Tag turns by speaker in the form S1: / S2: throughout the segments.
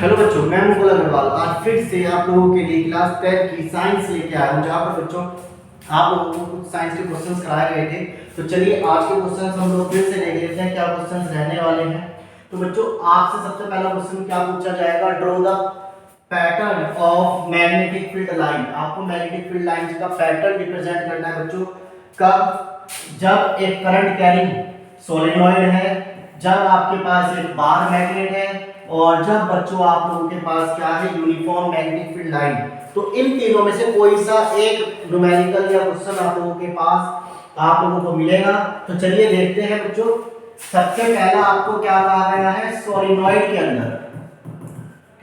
S1: Hello बच्चों, मैं मुकुल अग्रवाल आज फिर से आप लोगों के लिए क्लास 10 की साइंस लेके आया हूँ, जहाँ पर बच्चों आप लोगों को कुछ साइंस के क्वेश्चंस कराए गए थे। तो चलिए आज के क्वेश्चंस हम लोग फिर से देख लेते हैं क्या क्वेश्चंस रहने वाले हैं। तो बच्चों आपसे सबसे पहला क्वेश्चन क्या पूछा जाएगा, draw the pattern of magnetic field line. आपको मैग्नेटिक फील्ड लाइन का पैटर्न रिप्रेजेंट करना है बच्चों। कब? जब एक करंट कैरिंग सोलेनॉइड है, जब आपके पास एक बार मैग्नेट है, और जब बच्चों आप लोगों के पास क्या है, यूनिफॉर्म मैग्नेटिक फील्ड लाइन। तो इन तीनों में से कोई सा एक न्यूमेरिकल या क्वेश्चन आप लोगों के पास आप लोगों को मिलेगा। तो चलिए देखते हैं बच्चों। सबसे पहला आपको क्या कहा गया है, सोलेनॉइड के अंदर,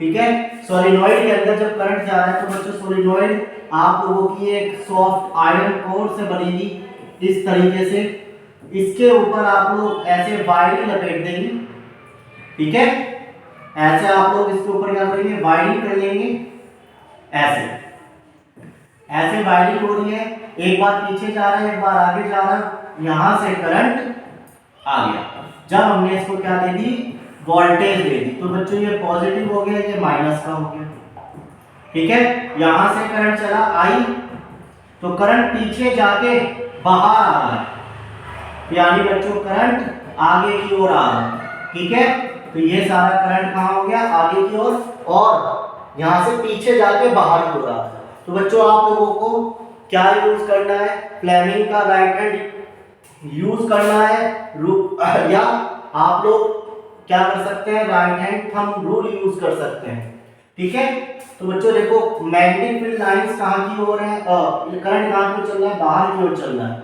S1: ठीक है, सोलेनॉइड के अंदर जब करंट जा रहा है तो बच्चों सोलेनॉइड आप लोगों की एक सॉफ्ट आयरन कोर से बनेगी इस तरीके से। इसके ऊपर आप लोग ऐसे वायरिंग लपेट देंगे, ठीक है, ऐसे आप लोग इसके ऊपर क्या करेंगे, वायरिंग कर लेंगे। ऐसे ऐसे वायरिंग हो रही है, एक बार पीछे जा रहा है, एक बार आगे जा रहा है, यहां से करंट आ गया। जब हमने इसको क्या दे दी, वोल्टेज दे दी, तो बच्चों ये पॉजिटिव हो गया, ये माइनस का हो गया, ठीक है। यहां से करंट चला आई, तो करंट पीछे जाके बाहर आ रहा है, यानी बच्चों करंट आगे की ओर आ रहा है, ठीक है। तो ये सारा करंट कहां हो गया, आगे की ओर, और यहां से पीछे जाके बाहर की ओर आ रहा है। तो बच्चों आप लोगों को क्या यूज करना है, फ्लेमिंग का राइट हैंड यूज करना है, या आप लोग क्या कर सकते हैं, right hand thumb rule use कर सकते हैं, ठीक है। तो बच्चों देखो, मैग्नेटिक फील्ड लाइंस कहां की ओर है, करंट कहां की ओर चल रहा है, बाहर की ओर चल रहा है,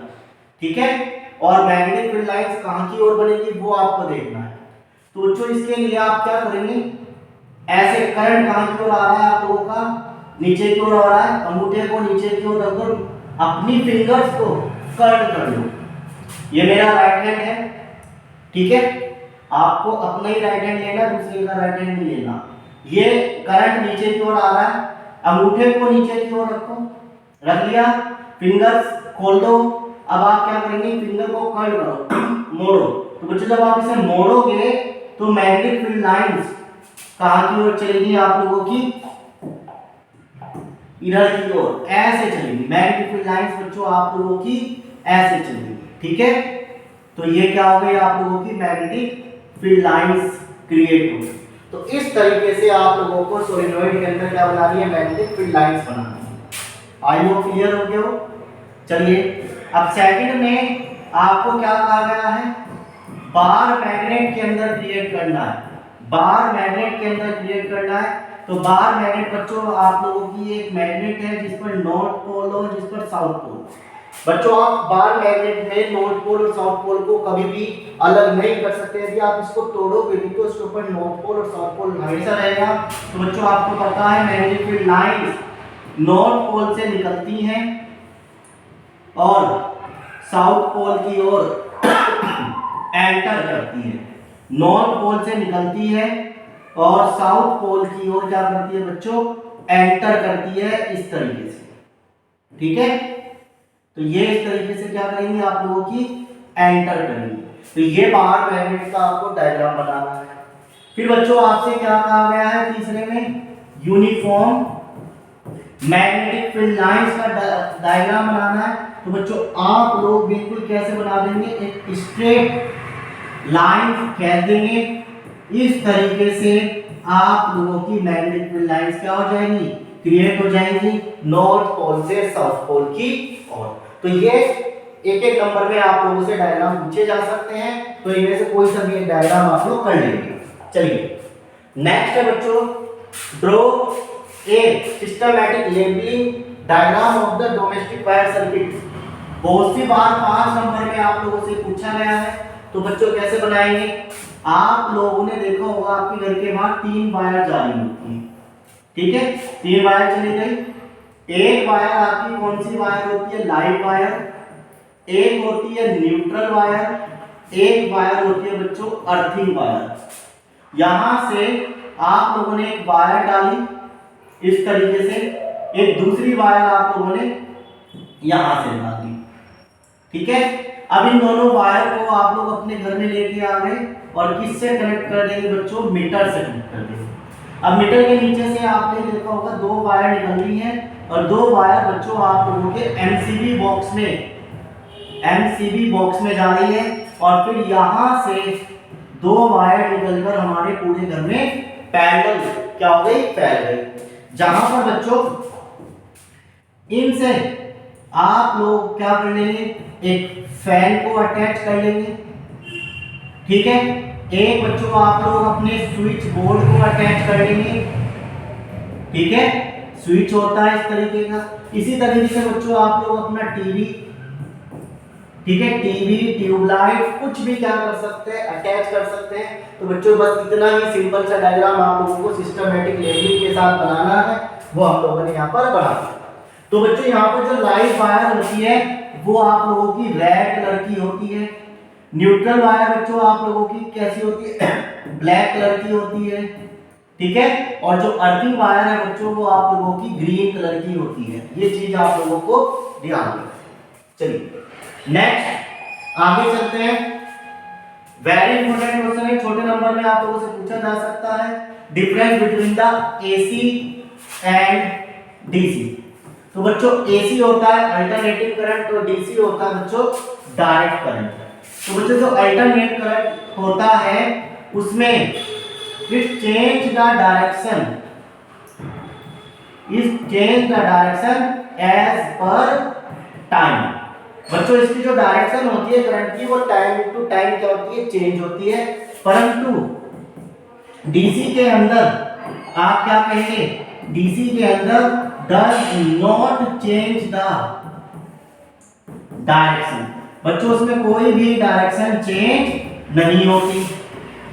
S1: ठीक है। और मैग्नेटिक फील्ड लाइंस कहां की ओर बनेगी वो आपको देखना है। तो बच्चों इसके लिए आप क्या करेंगे, ऐसे करंट कहां की ओर आ रहा है आप लोगों का, नीचे की ओर आ रहा है, अंगूठे को नीचे की ओर रखकर अपनी फिंगर्स को कर्ल कर लो। ये मेरा राइट हैंड है, ठीक है, आपको अपना ही राइट हैंड लेना, दूसरे का राइट हैंड नहीं लेना। ये करंट नीचे की ओर आ रहा है, अंगूठे को नीचे की ओर रखो, रख लिया, फिंगर्स खोल दो। अब आप क्या करेंगे, फिंगर को कर्ल करो, मोड़ो। तो बच्चों जब आप इसे मोड़ोगे तो मैग्नेटिक फील्ड लाइंस कहां की ओर चलेगी, आप लोगों की इधर की ओर, ऐसे चलेगी। मैग्नेटिक फील्ड लाइंस बच्चों आप लोगों की ऐसे चलेगी, ठीक है। तो ये क्या हो गई, आप लोगों की मैग्नेटिक फील्ड लाइंस क्रिएट हो गई। तो इस तरीके से आप लोगों को सोलेनॉइड के अंदर क्या बनानी है, मैग्नेटिक फील्ड लाइंस बनानी है। आई होप क्लियर हो गया हो। चलिए अब सेकंड में आपको क्या कहा गया है, बार मैग्नेट के अंदर क्रिएट करना है, बार मैग्नेट के अंदर क्रिएट करना है। तो बार मैग्नेट बच्चों आप लोगों की एक मैग्नेट है जिस पर नॉर्थ पोल और जिस पर साउथ पोल। बच्चों आप बार मैग्नेट में नॉर्थ पोल और साउथ पोल को कभी भी अलग नहीं कर सकते। यदि आप इसको तोड़ोगे भी तो इसके ऊपर नॉर्थ पोल और साउथ पोल हमेशा रहेगा। तो बच्चों आपको पता है magnetic field lines north pole से निकलती हैं और साउथ पोल की ओर एंटर करती है, नॉर्थ पोल से निकलती है और साउथ पोल की ओर क्या करती है बच्चों, एंटर करती है, इस तरीके से, ठीक है। तो ये इस तरीके से क्या करेंगे, आप लोगों की एंटर करेंगे। तो ये बाहर मैग्नेट का आपको डायग्राम बनाना है। फिर बच्चों आपसे क्या कहा गया है तीसरे में, यूनिफॉर्म मैग्नेटिक फील्ड लाइंस का डायग्राम बनाना है। तो बच्चों आप लोग बिल्कुल कैसे बना देंगे, एक स्ट्रेट लाइन खींच देंगे, इस तरीके से आप लोगों की मैग्नेटिक फील्ड लाइंस क्या हो जाएंगी, क्रिएट हो जाएंगी, नॉर्थ पोल से साउथ पोल की ओर। तो ये एक एक नंबर में आप लोगों से डायग्राम पूछे जा सकते हैं, तो इनमें से कोई सा भी एक डायग्राम आप लोग कर लेंगे। चलिए नेक्स्ट है बच्चों, draw a systematic labelling diagram of the domestic wire circuit. बहुत सी बार 5 नंबर में आप लोगों से पूछा गया है। तो बच्चों कैसे बनाएंगे, आप लोगों ने देखा होगा आपके घर के बाहर 3 वायर जा रही होती है, ठीक है, 3 वायर चली गई। एक वायर आपकी कौन सी वायर होती है, लाइव वायर, एक होती है न्यूट्रल वायर, एक वायर होती है बच्चों अर्थिंग वायर। यहां से आप लोगों ने एक वायर डाली इस तरीके से, एक दूसरी वायर आप लोगों ने यहां से डाल दी, ठीक है। अब इन दोनों वायर को आप लोग अपने घर में लेके आ गए और किससे कनेक्ट कर देंगे बच्चों, मीटर से कनेक्ट कर देंगे। अब मीटर के नीचे से आपने देखा होगा दो वायर निकल रही हैं और दो वायर बच्चों आप लोगों के एमसीबी बॉक्स में जा रही है और फिर यहां से दो वायर निकलकर हमारे पूरे घर में पैरेलल क्या हो गई, फैल गई। जहां पर बच्चों इनसे आप लोग क्या कर लेंगे, एक फैन को अटैच कर लेंगे, ठीक है। एक बच्चों आप लोग अपने स्विच बोर्ड को अटैच कर लेंगे, ठीक है। स्विच होता है इस तरीके का। इसी तरीके से बच्चों आप लोग अपना टीवी, ठीक है, टीवी ट्यूबलाइट कुछ भी क्या कर सकते हैं, अटैच कर सकते हैं। तो बच्चों बस इतना ही सिंपल सा डायग्राम आप लोगों को सिस्टमैटिक लेवलिंग के साथ बनाना है, वो हम लोगों ने यहाँ पर बना दिया। तो बच्चों यहाँ पर जो लाइव वायर होती है वो आप लोगों की रेड कलर की होती है। न्यूट्रल वायर बच्चों आप लोगों की कैसी होती है, ब्लैक कलर की होती है, ठीक है। और जो अर्थिंग वायर है बच्चों वो आप लोगों की ग्रीन कलर की होती है। ये चीज आप लोगों को ध्यान रखना। चलिए नेक्स्ट आगे चलते हैं। वेरी इंपॉर्टेंट क्वेश्चन है, छोटे नंबर में आप लोगों से पूछा जा सकता है। Difference between the AC and DC. तो बच्चों एसी होता है अल्टरनेटिंग करंट और डीसी होता है बच्चों डायरेक्ट करंट। तो बच्चों जो अल्टरनेट करंट होता है उसमें it change the direction as per time. बच्चों इसकी जो डायरेक्शन होती है करंट की वो टाइम टू टाइम क्या होती है, चेंज होती है। परंतु डीसी के अंदर आप क्या कहेंगे, डीसी के अंदर does not change the direction. बच्चों उसमें कोई भी डायरेक्शन चेंज नहीं होती।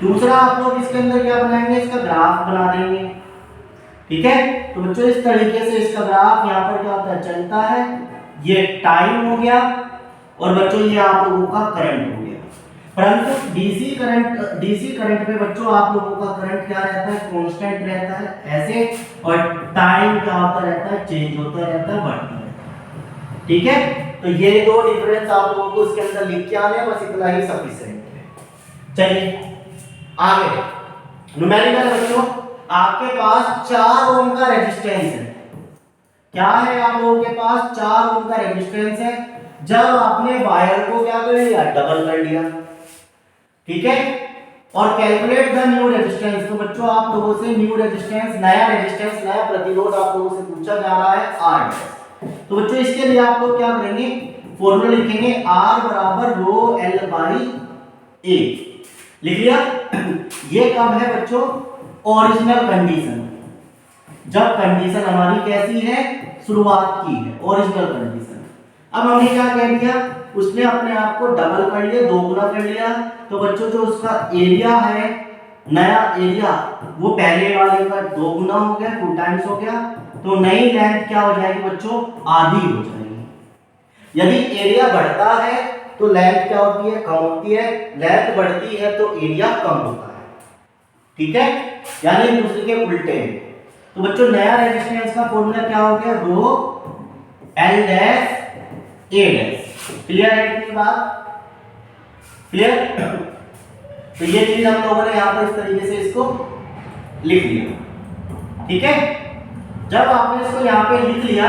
S1: दूसरा आप लोग इसके अंदर क्या बनाएंगे, इसका ग्राफ बना देंगे, ठीक है। तो बच्चों इस तरीके से इसका ग्राफ यहाँ पर क्या होता है, चलता है। ये टाइम हो गया और बच्चों ये आप लोगों का करंट हो गया। परंतु डीसी करंट में बच्चों आप लोगों का करंट क्या रहता है, कांस्टेंट रहता है ऐसे, और टाइम क्या होता रहता है, चेंज होता रहता है, बढ़ता रहता है, ठीक है। तो ये दो डिफरेंस आप लोगों को इसके अंदर लिख के आने, बस इतना ही सफिशिएंट है। चलिए आगे न्यूमेरिकल बच्चों, आपके पास 4 ओम का रेजिस्टेंस है। क्या है आप लोगों के पास, 4 ओम का रेजिस्टेंस है। जब आपने वायर को क्या कर लिया, डबल कर लिया, ठीक है। और कैलकुलेट द न्यू रेजिस्टेंस। तो बच्चों आप लोगों से न्यू रेजिस्टेंस, नया रेजिस्टेंस, नया प्रतिरोध आप लोगों से पूछा जा रहा है आर। तो बच्चों इसके लिए आप लोग क्या करेंगे, फॉर्मूला लिखेंगे R बराबर रो एल बाई ए। लिख लिया। ये कब है बच्चों, ओरिजिनल कंडीशन, जब कंडीशन हमारी कैसी है, शुरुआत की है, ओरिजिनल कंडीशन। अब हमने क्या कह दिया, उसने अपने आप को डबल कर लिया, दोगुना कर लिया। तो बच्चों जो उसका एरिया है, नया एरिया, वो पहले वाले का दोगुना हो गया, 2 टाइम्स हो गया। तो नई लेंथ क्या हो जाएगी बच्चों, आधी हो जाएगी। यदि एरिया बढ़ता है तो लेंथ क्या होती है, कम होती है। लेंथ बढ़ती है तो एरिया कम होता है, ठीक है, यानी एक दूसरे के उल्टे हैं। तो बच्चों नया रेजिस्टेंस का फॉर्मूला क्या हो गया, रो एल डैश ए डैश। क्लियर है इतनी बात, क्लियर। तो ये चीज हम लोगों ने यहां पर इस तरीके से इसको लिख लिया, ठीक है। जब आपने इसको यहां पे लिख लिया,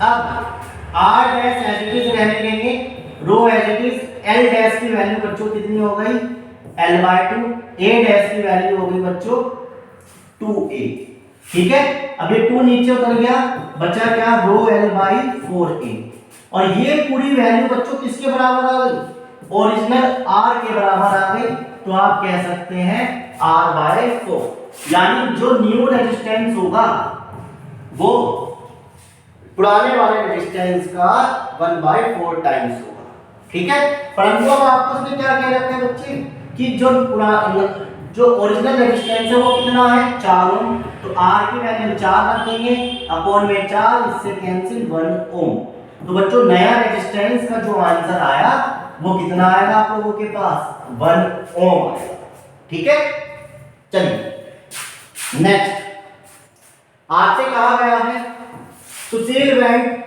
S1: अब R dash as it is रहने देंगे, row as it is. L dash की वैल्यू बच्चों कितनी हो गई, L/2। ए डैश की वैल्यू हो गई बच्चों 2a, ठीक है। अब ये 2 नीचे उतर गया, बचा क्या, रो L/4a। और ये पूरी वैल्यू बच्चों किसके बराबर आ गई, ओरिजिनल R के बराबर आ गई। तो आप कह सकते हैं R/4, यानी जो न्यू रेजिस्टेंस होगा वो पुराने वाले रेजिस्टेंस का 1/4 टाइम्स होगा, ठीक है। परंतु अब आपको उसने क्या कह रखा है बच्चे, कि जो ओरिजिनल रेजिस्टेंस है वो कितना है, 4 ओम। तो R की वैल्यू 4 रखेंगे, अपॉन में 4, इससे कैंसिल 1 ओम। तो बच्चों नया रेजिस्टेंस का जो आंसर आया वो कितना आएगा आप लोगों के पास, 1 ओम आएगा, ठीक है। चलिए नेक्स्ट आपसे कहा गया है, Sushil went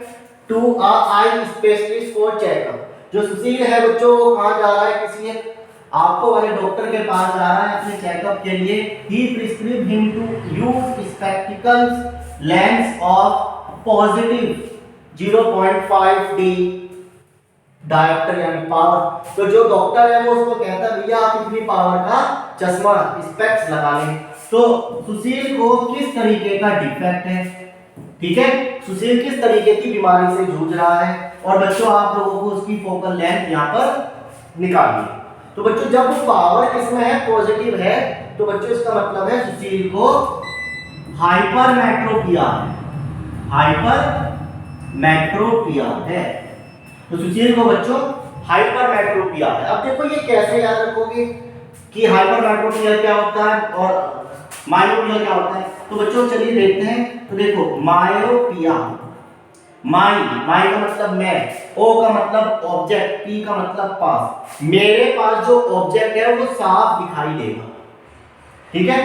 S1: to a eye specialist for checkup. जो सुशील है बच्चों वो कहां जा रहा है, किसी आपको वाले डॉक्टर के पास जा रहा है अपने चेकअप के लिए, he prescribe him to use spectacles lens of positive 0.5D dioptre यानी पावर। तो जो डॉक्टर है वो उसको कहता है भैया आप इतनी पावर का चश्मा स्पेक्स लगा लें। तो सुशील को किस तरीके का डिफेक्ट है, ठीक है, सुशील किस तरीके की बीमारी से जूझ रहा है, और बच्चों आप लोगों को उसकी फोकल लेंथ यहाँ पर निकालिए। तो बच्चों जब पावर किसमें है, पॉजिटिव है, तो बच्चों इसका मतलब है सुशील को हाइपरमेट्रोपिया है, हाइपरमेट्रोपिया है। तो सुशील को बच्चों हाइपरमेट्रोपिया है। अब देखो ये कैसे याद रखोगे कि हाइपरमेट्रोपिया क्या होता है और मायोपिया क्या होता है। तो बच्चों चलिए देखते हैं। तो देखो मायोपिया, माई का मतलब मैं, ओ का मतलब ऑब्जेक्ट, पी का मतलब पास। मेरे पास जो ऑब्जेक्ट है वो साफ दिखाई देगा, ठीक है,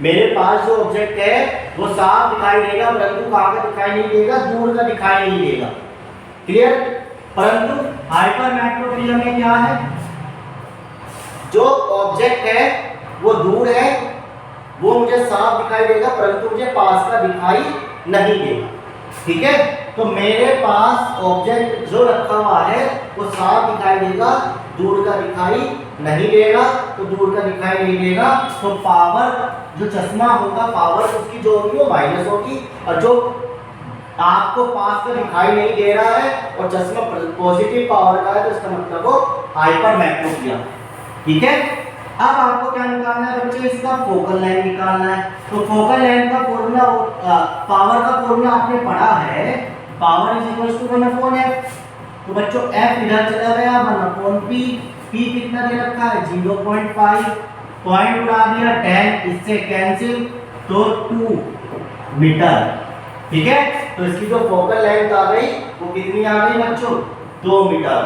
S1: मेरे पास जो ऑब्जेक्ट है वो साफ दिखाई देगा, परंतु कहाँ का दिखाई नहीं देगा, दूर का दिखाई नहीं देगा। क्लियर। परंतु हाइपरमेट्रोपिया में क्या है, जो ऑब्जेक्ट है वो दूर है, वो मुझे साफ दिखाई देगा, परंतु मुझे पास का दिखाई नहीं देगा, ठीक है। तो मेरे पास ऑब्जेक्ट जो रखा हुआ है वो साफ दिखाई देगा, दूर का दिखाई नहीं देगा। तो दूर का दिखाई नहीं देगा तो पावर जो चश्मा होगा, पावर उसकी जो होगी वो माइनस होगी, और जो आपको पास का दिखाई नहीं दे रहा है और चश्मा पॉजिटिव पावर का है, तो इसका मतलब वो हाइपरमेट्रोपिया, ठीक है। अब आपको क्या निकालना है बच्चे, इसका फोकल लेंथ निकालना है। तो फोकल लेंथ का फॉर्मूला, पावर का फॉर्मूला आपने पढ़ा है, power is equal to 1/f। तो बच्चों f इधर चला गया, 1/p, p कितना दे रखा है 0.5, पॉइंट उड़ा दिया 10, इससे कैंसिल, तो 2 मीटर, ठीक है। तो इसकी जो फोकल लेंथ आ गई वो कितनी आ गई बच्चों, 2 मीटर,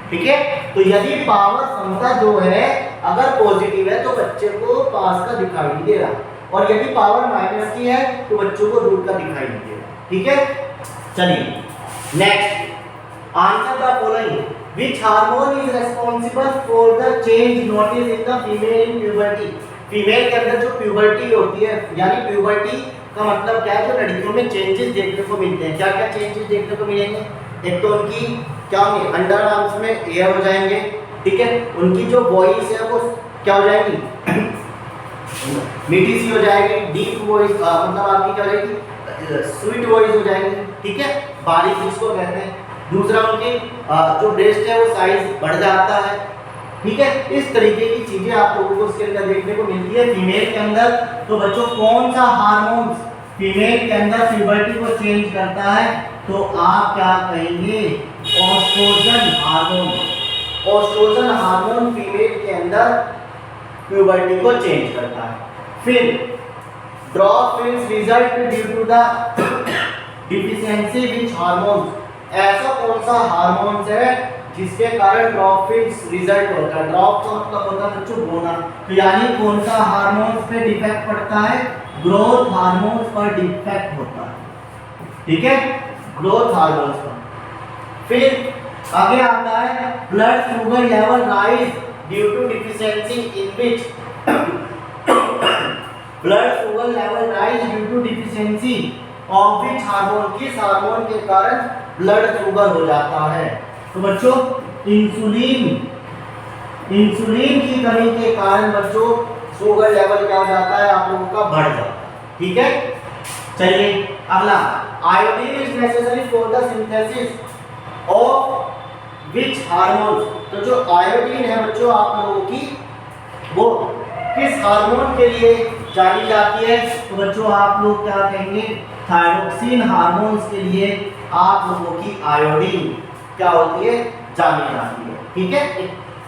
S1: ठीक है। तो यदि पावर क्षमता जो है अगर पॉजिटिव है तो बच्चे को पास का दिखाई नहीं दे रहा, और यदि पावर माइनस की है तो बच्चों को दूर का दिखाई नहीं दे रहा, ठीक है। चलिए next, answer the following, which hormone is responsible for the change notice in the female in puberty. Female के अंदर जो प्यूबर्टी होती है, यानी प्यूबर्टी का मतलब क्या है, जो लड़कियों में चेंजेस देखने को मिलते हैं। क्या क्या चेंजेस देखने को मिलेंगे, एक तो उनकी क्या होंगे, अंडर आर्म्स में एयर हो जाएंगे, ठीक है, उनकी जो वॉइस है वो क्या हो जाएगी मीठी सी हो जाएगी, डीप वॉइस, मतलब आपकी क्या हो जाएगी स्वीट वॉइस हो जाएगी, ठीक है, बारीक जिसको कहते हैं। दूसरा उनकी जो ब्रेस्ट है वो साइज बढ़ जाता है, ठीक है। इस तरीके की चीजें आप लोगों को उसके अंदर देखने को मिलती है फीमेल के अंदर। तो बच्चों कौन सा हार्मोन फीमेल के अंदर प्यूबर्टी को चेंज करता है, तो आप क्या कहेंगे, oestrogen hormone. Oestrogen hormone female के अंदर प्यूबर्टी को चेंज करता है। फिर drop fills result due to the deficiency which hormone, ऐसा कौन सा हार्मोन है जिसके कारण ड्रॉप फिल्स रिजल्ट होता है। ड्रॉप का मतलब होता है बच्चों बोना, तो यानी कौन सा हार्मोन पे डिफेक्ट पड़ता है, ग्रोथ हार्मोन पर डिफेक्ट होता है, ठीक है, ग्रोथ हार्मोन पर। फिर आगे आता है blood sugar level rise due to deficiency in which, blood sugar level rise due to deficiency of which hormone, किस हार्मोन के कारण ब्लड शुगर हो जाता है। तो बच्चों इंसुलिन, इंसुलिन की कमी के कारण बच्चों शुगर लेवल क्या हो जाता है आप लोगों का, बढ़ जाता है, ठीक है। चलिए अगला, iodine is necessary for the synthesis of which hormone. तो जो आयोडीन है बच्चों आप लोगों की वो किस हार्मोन के लिए जानी जाती है, तो बच्चों आप लोग क्या कहेंगे, थायरोक्सिन हार्मोन्स के लिए आप लोगों की आयोडीन क्या होती है, जानी जाती है, ठीक है।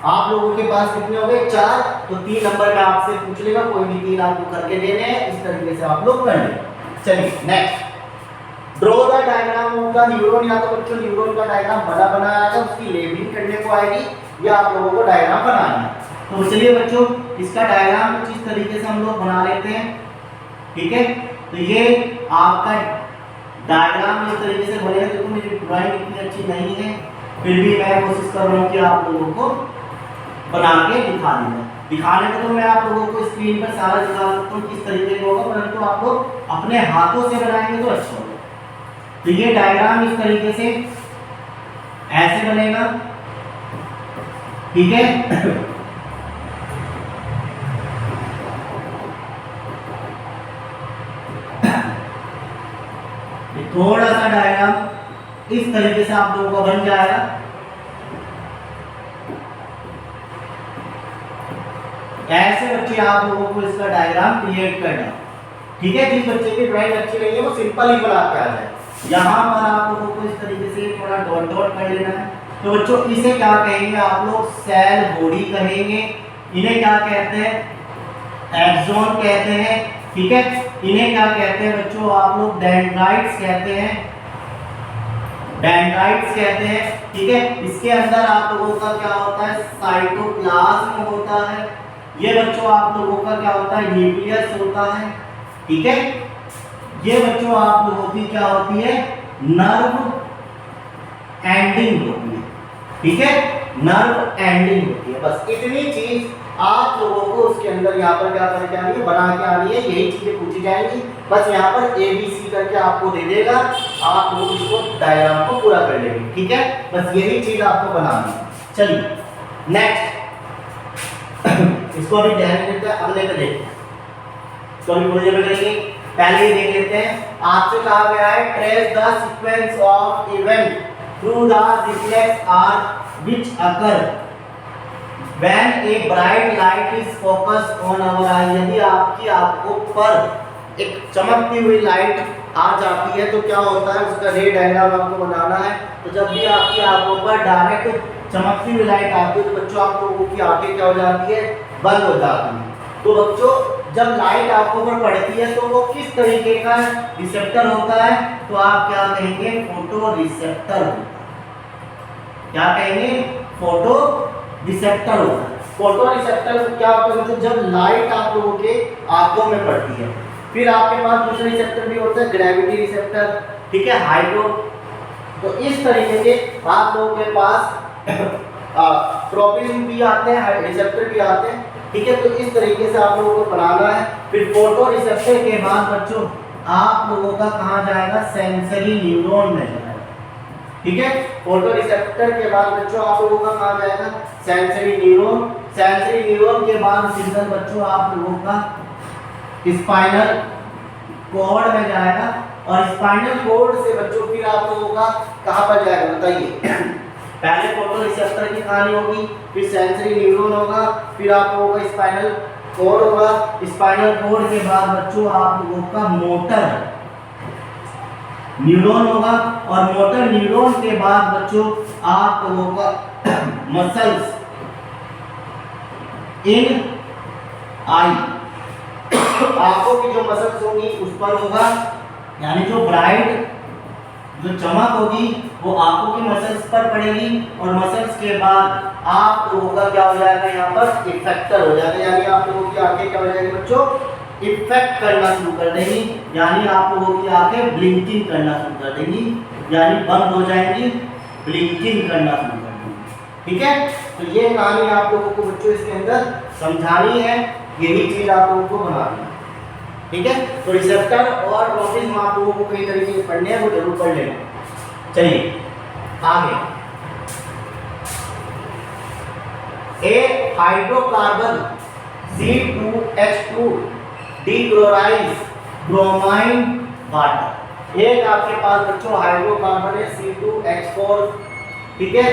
S1: आप लोगों के पास कितने हो गए, 4, तो 3 नंबर में आपसे पूछ लेगा, कोई भी 3 आपको करके देने हैं, इस तरीके से आप लोग कर लेंगे। चलिए next, draw the diagram of the neuron. या तो बच्चों न्यूरॉन का डायग्राम बना बनाया आएगा, उसकी लेबलिंग करने को आएगी, या आप लोगों को डायग्राम बनाना है। तो चलिए बच्चों इसका डायग्राम कुछ इस तरीके से हम लोग बना लेते हैं, ठीक है। तो ये आपका डायग्राम इस तरीके से बनेगा। देखो मेरी ड्राइंग इतनी अच्छी नहीं है, फिर भी मैं कोशिश कर रहा हूँ कि आप लोगों को बना के दिखा दूंगा। दिखाने को तो मैं आप लोगों को स्क्रीन पर सारा दिखा सकता हूँ किस तरीके का होगा, परंतु आप लोग अपने हाथों से बनाएंगे तो अच्छा होगा। तो ये डायग्राम इस तरीके से ऐसे बनेगा, ठीक है। थोड़ा सा डायग्राम इस तरीके से आप लोगों का बन जाएगा। ऐसे बच्चे आप लोगों को इसका डायग्राम क्रिएट करना, ठीक है। जिस बच्चे की ड्राइंग अच्छी नहीं है वो सिंपल ही बना के आ जाए। यहाँ पर आप लोगों को इस तरीके से थोड़ा डॉट डॉट कर लेना है। तो बच्चों इसे क्या कहेंगे आप लोग, सेल बॉडी कहेंगे। इन्हें क्या कहते हैं, एक्सॉन कहते हैं, ठीक है। इन्हें क्या कहते हैं बच्चों आप लोग, डेंड्राइट्स कहते हैं, डेंड्राइट्स कहते हैं, ठीक है। इसके अंदर आप लोगों का क्या होता है, साइटोप्लाज्म होता है। ये बच्चों आप लोगों का क्या होता है, न्यूक्लियस होता है, ठीक है। ये बच्चों आप लोगों की क्या होती है, नर्व एंडिंग होती है, ठीक है, नर्व एंडिंग होती है। बस इतनी चीज आप लोगों को उसके अंदर यहाँ पर क्या करके आनी है, बना के आनी है। यही चीजें पूछी जाएंगी। बस यहाँ पर ABC करके आपको दे देगा, आप लोग इसको डायग्राम को पूरा कर लेंगे, ठीक है। बस यही चीज आपको बनानी है। चलिए नेक्स्ट इसको अभी ध्यान देते हैं, अगले पे देखते हैं। इसको अभी पूरे में करेंगे, पहले ही देख लेते हैं। आपसे कहा गया है trace the sequence of event through the reflex are which occur when a bright light is focused on our eye। यदि आपकी आंखों पर एक चमकती हुई लाइट आ जाती है तो क्या होता है, उसका रे डायग्राम आपको बनाना है। तो जब भी आपकी आंखों पर डायरेक्ट चमकती हुई लाइट आती है तो बच्चों आप लोगों की आंखें क्या हो जाती है, बंद हो जाती है। तो बच्चों जब लाइट आंखों पर पड़ती है तो वो किस तरीके का रिसेप्टर होता है, तो आप क्या कहेंगे, फोटो रिसेप्टर। क्या कहेंगे, फोटो रिसेप्टर होता है। फोटो रिसेप्टर क्या होता है, मतलब जब लाइट आप लोगों के आंखों में पड़ती है। फिर आपके पास दूसरा रिसेप्टर भी होता है, ग्रेविटी रिसेप्टर, ठीक है, हाइड्रो। तो इस तरीके के आप लोगों के पास ट्रोपिन भी आते हैं, रिसेप्टर भी आते हैं, ठीक है। तो इस तरीके से आप लोगों को बनाना है। फिर फोटो रिसेप्टर के बाद बच्चों आप लोगों का कहाँ जाएगा, सेंसरी न्यूरॉन में जाएगा, ठीक है। फोटो रिसेप्टर के बाद बच्चों आप लोगों का कहाँ जाएगा, सेंसरी न्यूरॉन। सेंसरी न्यूरॉन के बाद सिग्नल बच्चों आप लोगों का स्पाइनल कॉर्ड में जाएगा, और स्पाइनल कॉर्ड से बच्चों फिर आप लोगों का कहाँ पर जाएगा बताइए। पहले फोटो रिसेप्टर की कहानी होगी, फिर सेंसरी न्यूरॉन होगा, फिर आप लोगों का स्पाइनल कॉर्ड होगा। स्पाइनल कॉर्ड के बाद बच्चों आप लोगों का मोटर न्यूरॉन होगा, और मोटर न्यूरॉन के बाद बच्चों आप लोगों का मसल्स इन आई, आंखों की जो मसल्स होगी उस पर होगा, यानी जो ब्राइट जो चमक होगी वो आंखों की मसल्स पर पड़ेगी। और मसल्स के बाद आप लोगों का क्या हो जाएगा, यहाँ पर इफेक्टर हो जाएगा, यानी आप लोगों की आंखें क्या हो जाएगी बच्चों, इफेक्ट करना शुरू कर देंगी, यानी आप लोगों की आंखें ब्लिंकिंग करना शुरू कर देंगी, यानी बंद हो जाएंगी, ब्लिंकिंग करना शुरू कर देंगी, ठीक है। तो ये कहानी आप लोगों को बच्चों इसके अंदर समझानी है, यही चीज आप लोगों को बनानी है, ठीक है। तो रिसेप्टर और ट्रोपिन आप लोगों को कई तरीके से पढ़ने हैं, वो जरूर पढ़ लेना। चलिए आगे, ए हाइड्रोकार्बन C2H2 डीक्लोराइज ब्रोमाइन वाटर। एक आपके पास बच्चों हाइड्रोकार्बन है C2H4, ठीक है,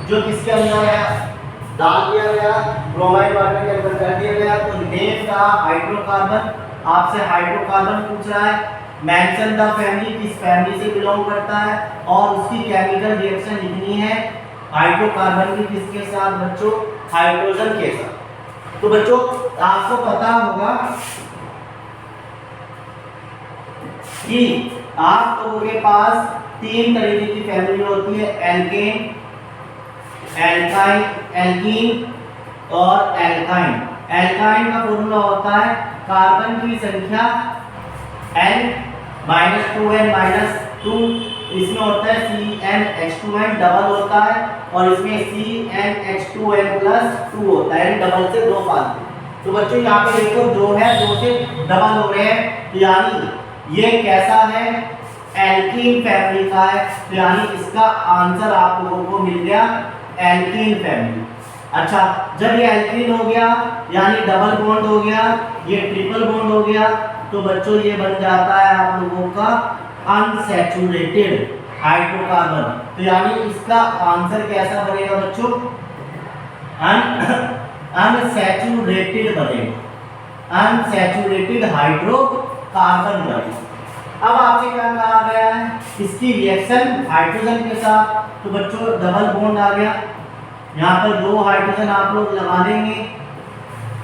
S1: जो किसके अंदर है, डाल दिया गया, ब्रोमाइन वाटर के अंदर कर दिया गया। तो नेम का हाइड्रोकार्बन, आपसे हाइड्रोकार्बन पूछ रहा है, मेंशन द फैमिली, किस फैमिली से बिलोंग करता है, और उसकी केमिकल रिएक्शन लिखनी है हाइड्रोकार्बन की किसके साथ बच्चों, हाइड्रोजन के साथ। तो बच्चों आपको पता होगा कि आप लोगों के पास तीन तरीके की फैमिली होती है, एल्केन, एल्काइन, एल्कीन और एल्काइन। एल्काइन का फॉर्मूला होता है कार्बन की संख्या n -2n -2, इसमें होता है CnH2n डबल होता है और इसमें CnH2n प्लस 2 होता है, डबल से दो फालतू। तो बच्चों यहाँ पे देखो दो है, दो से डबल हो रहे हैं, यानी ये कैसा है, एल्कीन फैमिली का है। तो यानी इसका आंसर आप लोगों को मिल गया एल्कीन फैमिली। अच्छा, जब ये एल्कीन हो गया यानी डबल बॉन्ड हो गया, ये ट्रिपल बॉन्ड हो गया, तो बच्चों ये बन जाता है आप लोगों का अनसैचुरेटेड हाइड्रोकार्बन। तो यानी इसका आंसर कैसा बनेगा बच्चों, अनसैचुरेटेड बनेगा, अनसैचुरेटेड हाइड्रोकार्बन बनेगा। अब आपसे क्या कहा गया है, इसकी रिएक्शन हाइड्रोजन के साथ, तो बच्चों डबल बॉन्ड आ गया, यहाँ पर दो हाइड्रोजन आप लोग लगा देंगे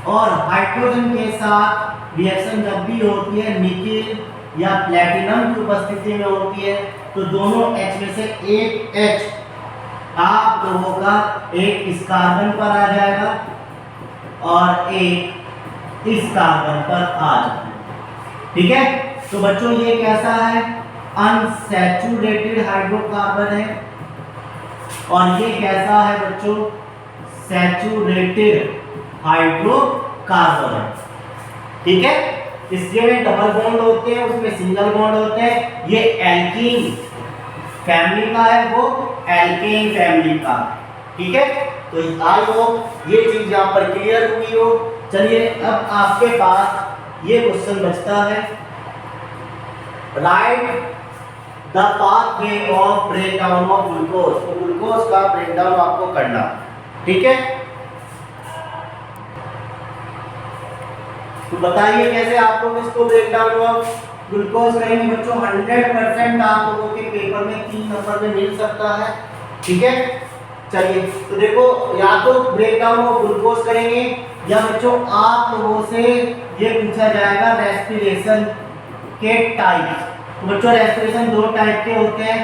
S1: और हाइड्रोजन के साथ रिएक्शन जब भी होती है निकेल या प्लेटिनम की उपस्थिति में होती है, तो दोनों H में से एक H आप लोगों का एक इस कार्बन पर आ जाएगा और एक इस कार्बन पर आ जाएगा। ठीक है, तो बच्चों ये कैसा है, अनसैचुरेटेड हाइड्रोकार्बन है और ये कैसा है बच्चों, सैचुरेटेड हाइड्रोकार्बन है। ठीक है, इसमें डबल बॉन्ड होते हैं, उसमें सिंगल बॉन्ड होते हैं। ये एल्कीन फैमिली का है, वो एल्केन फैमिली का। ठीक है, तो आई होप ये चीज यहाँ पर क्लियर हुई हो। चलिए अब आपके पास ये क्वेश्चन बचता है, right the pathway of breakdown of glucose. तो ग्लूकोज का ब्रेकडाउन आपको करना। ठीक है, तो बताइए कैसे आप लोग इसको ब्रेकडाउन ऑफ ग्लूकोज करेंगे बच्चों। 100% आप लोगों के पेपर में 3 नंबर में मिल सकता है। ठीक है, चलिए तो देखो, या तो ब्रेकडाउन ऑफ ग्लूकोज करेंगे या बच्चों आप लोगों से ये पूछा जाएगा रेस्पिरेशन के टाइप। तो बच्चों रेस्पिरेशन दो टाइप के होते हैं,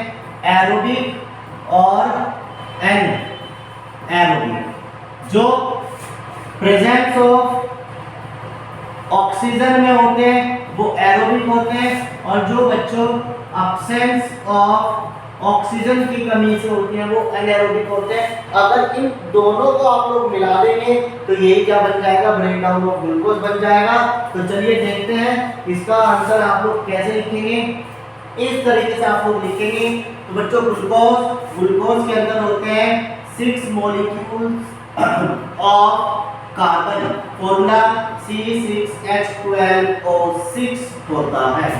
S1: एरोबिक और एनएरोबिक। जो प्रेजेंस ऑफ ऑक्सीजन में होते हैं वो एरोबिक होते हैं और जो बच्चों अब्सेंस ऑफ ऑक्सीजन की कमी से होते हैं वो एनारोबिक होते हैं। अगर इन दोनों को आप लोग मिला देंगे तो यही क्या बन जाएगा, ब्रेकडाउन ऑफ ग्लूकोज बन जाएगा। तो चलिए देखते हैं इसका आंसर आप लोग कैसे लिखेंगे। इस तरीके से आप लोग लिखेंगे। तो बच्चों ग्लूकोज के अंदर होते हैं 6 molecules of carbon, formula C6H12O6 होता है।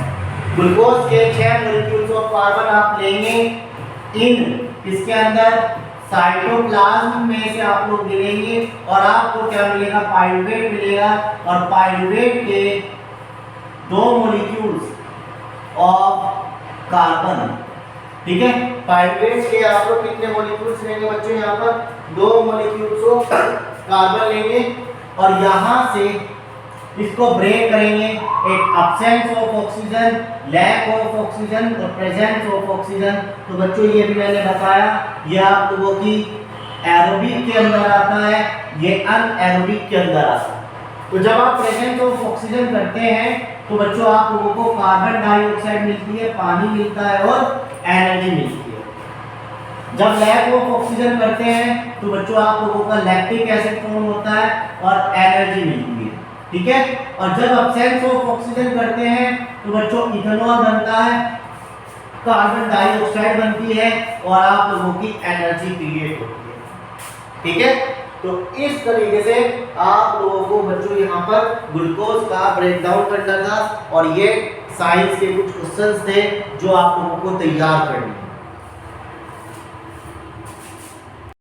S1: ग्लूकोज के 6 मॉलिक्यूल्स ऑफ कार्बन आप लेंगे, इसके अंदर साइटोप्लाज्म में से आप लोग गिनेंगे और आपको क्या मिलेगा, पाइरुवेट मिलेगा। और पाइरुवेट के 2 मॉलिक्यूल्स ऑफ कार्बन। ठीक है, पाइरुवेट के आप लोग कितने मॉलिक्यूल्स लेंगे बच्चों, यहाँ पर 2 मॉलिक्यूल्स ऑफ कार्बन लेंगे और यहाँ से इसको ब्रेक करेंगे। एक absence of oxygen, lack of oxygen और प्रेजेंस ऑफ ऑक्सीजन। तो बच्चों ये भी मैंने बताया, ये आप लोगों की एरोबिक के अंदर आता है, ये अनएरोबिक के अंदर आता है। तो जब आप प्रेजेंस ऑफ ऑक्सीजन करते हैं तो बच्चों आप लोगों को कार्बन डाइऑक्साइड मिलती है, पानी मिलता है और एनर्जी मिलती है। जब लैक ऑफ ऑक्सीजन करते हैं तो बच्चों आप लोगों का लैक्टिक एसिड फॉर्म होता है और एनर्जी मिलती है। ठीक है, और जब अब्सेंस ऑफ ऑक्सीजन करते हैं तो बच्चों इथेनॉल बनता है, कार्बन डाइऑक्साइड बनती है और आप लोगों की एनर्जी क्रिएट होती है। ठीक है, तो इस तरीके से आप लोगों को बच्चों यहाँ पर ग्लूकोज का ब्रेकडाउन करना था और ये साइंस के कुछ क्वेश्चंस थे जो आप लोगों को तैयार करने